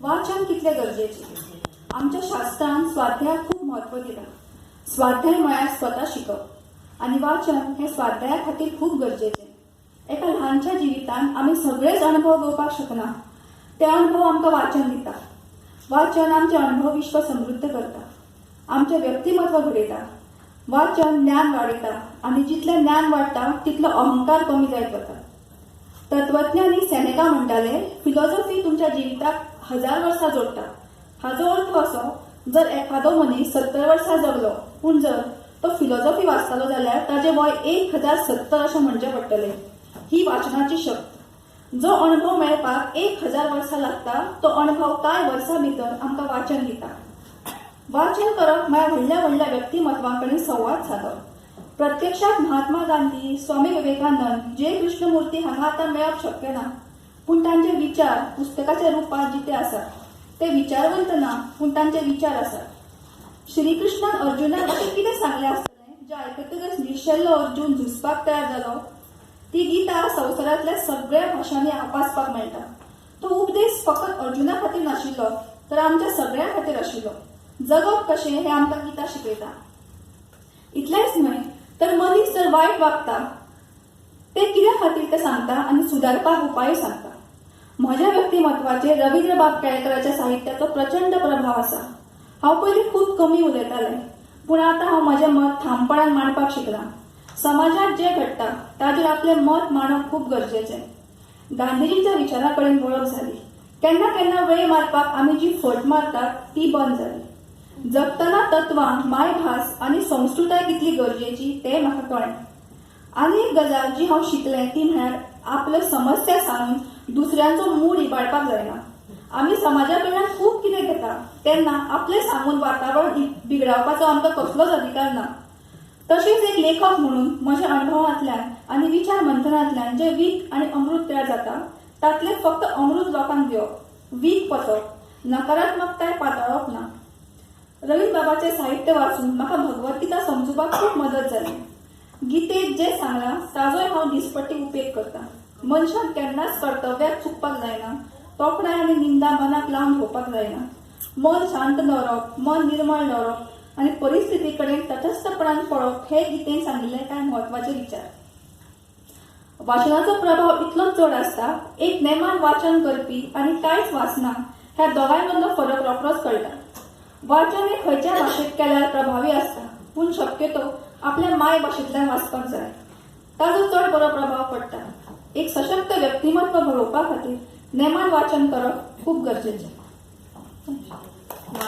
वाचन कितले गरजेचे. आमच्या शास्त्रांत स्वाध्यायाक खूप महत्व दिला. स्वाध्याय म्हळ्यार स्वता शिकप आणि वाचन हे स्वाध्याया खातीर खूप गरजेचे. एका ल्हानशा जिवितांत आमी सगळेच अनुभव घेवपाक शकना. ते अनुभव आमकां वाचन दिता. वाचन आमचे अनुभव विश्व समृद्ध करता, आमचे व्यक्तिमत्व घडयता. वाचन ज्ञान वाडयता आणि जितलें ज्ञान वाडटा तितलो अहंकार कमी जायत वता. तत्वज्ञानी सेनेका म्हणटाले, फिलॉसॉफी तुमच्या जिविताक 1000 वर्सां जोडटा. हाचो अर्थ असो, जर एखादो मनीस 70 वर्सां जगलो पूण जर तो फिलॉसॉफी वाचतालो जाल्यार ताचें वय 1070 अशें म्हणचें पडटलें. ही वाचनाची शक्त. जो अनुभव मेळपाक 1000 वर्सां लागता तो अनुभव कांय वर्सां भितर आमकां वाचन दिता. वाचन करप म्हळ्यार व्हडल्या व्हडल्या व्यक्तिमत्वां कडेन संवाद सादप. प्रत्यक्षात महात्मा गांधी, स्वामी विवेकानंद, जे कृष्णमूर्ती हांगा आतां मेळप शक्य ना, पूण तांचे विचार पुस्तकाच्या रुपांत जिते आसात. ते विचारवंत ना, पूण तांचे विचार आसात. श्रीकृष्णान अर्जुनाक अशें कितें सांगलें आसतलें जें आयकतकच निशेल्लो अर्जून झुजपाक तयार जालो. ती गीता संवसारांतल्या सगळ्या भाशांनी आपासपाक मेळटा. तो उपदेश फकत अर्जुना खातीर नाशिल्लो, तर आमच्या सगळ्यां खातीर आशिल्लो. जगप कशें हें आमकां गीता शिकयता. इतलेंच न्हय तर मनीस जर वायट वागता ते कित्या खातीर तें सांगता आनी सुदारपाक उपाय सांगता. म्हज्या व्यक्तिमत्वाचेर रवींद्रबाब केळकराच्या साहित्याचो प्रचंड प्रभाव आसा. हांव पयलीं खूब कमी उलयतालें, पूण आतां हांव म्हजें मत ठामपणान मांडपाक शिकलां. समाजात जें घडटा ताचेर आपलें मत मांडप खूब गरजेचें. गांधीजींच्या विचारा कडेन वळख जाली. केन्ना केन्ना वेळ मारपाक आमी जी फट मारतात ती बंद जाली. जगतना तत्वां, मायभास आनी संस्कृताय कितली गरजेची तें म्हाका कळ्ळें. आनी एक गजाल जी हांव शिकलें ती म्हळ्यार आपल्यो समस्या सांगून दुसऱ्यांचो मूड इबाडपाक जायना. आमी समाजा कडल्यान खूब कितें घेता तेन्ना आपलें सांगून वातावरण बिगडावपाचो आमकां कसलोच अधिकार ना. तशेंच एक लेखक म्हणून म्हज्या अणभवांतल्यान आनी विचार मंथनांतल्यान जें वीख आनी अमृत तयार जाता तातलें फक्त अमृत लोकांक दिवप, वीख पचप, नकारात्मकताय पातळप ना. रवींद्र बाबाचें साहित्य वाचून म्हाका भगवद्गीता समजुपाक खूब मदत जाली. गीतेत जें सांगलां ताजोय हांव दिसपट्टी उपेग करतां. मनशाक केन्नाच कर्तव्याक चुकपाक जायना. तोखणाय आनी निंदा मनाक लावन घेवपाक जायना. मन शांत दवरप, मन निर्मळ दवरप आनी परिस्थिती कडेन तटस्थपणान पळोवप हे गितेन सांगिल्ले कांय म्हत्वाचे विचार. वाचनाचो प्रभाव इतलोच चड आसता. एक नेमान वाचन करपी आनी कांयच वाचना ह्या दोगांय मदलो फरक रोखडोच कळटा. वाचन हे खंयच्या भाशेंत केल्यार प्रभावी आसता, पूण शक्यतो आपल्या माय भाशेंतल्यान वाचपाक जाय. ताजो चड बरो प्रभाव पडटा. एक सशक्त व्यक्तिमत्व घडोवपा खातीर नेमान वाचन करप खूब गरजेचें.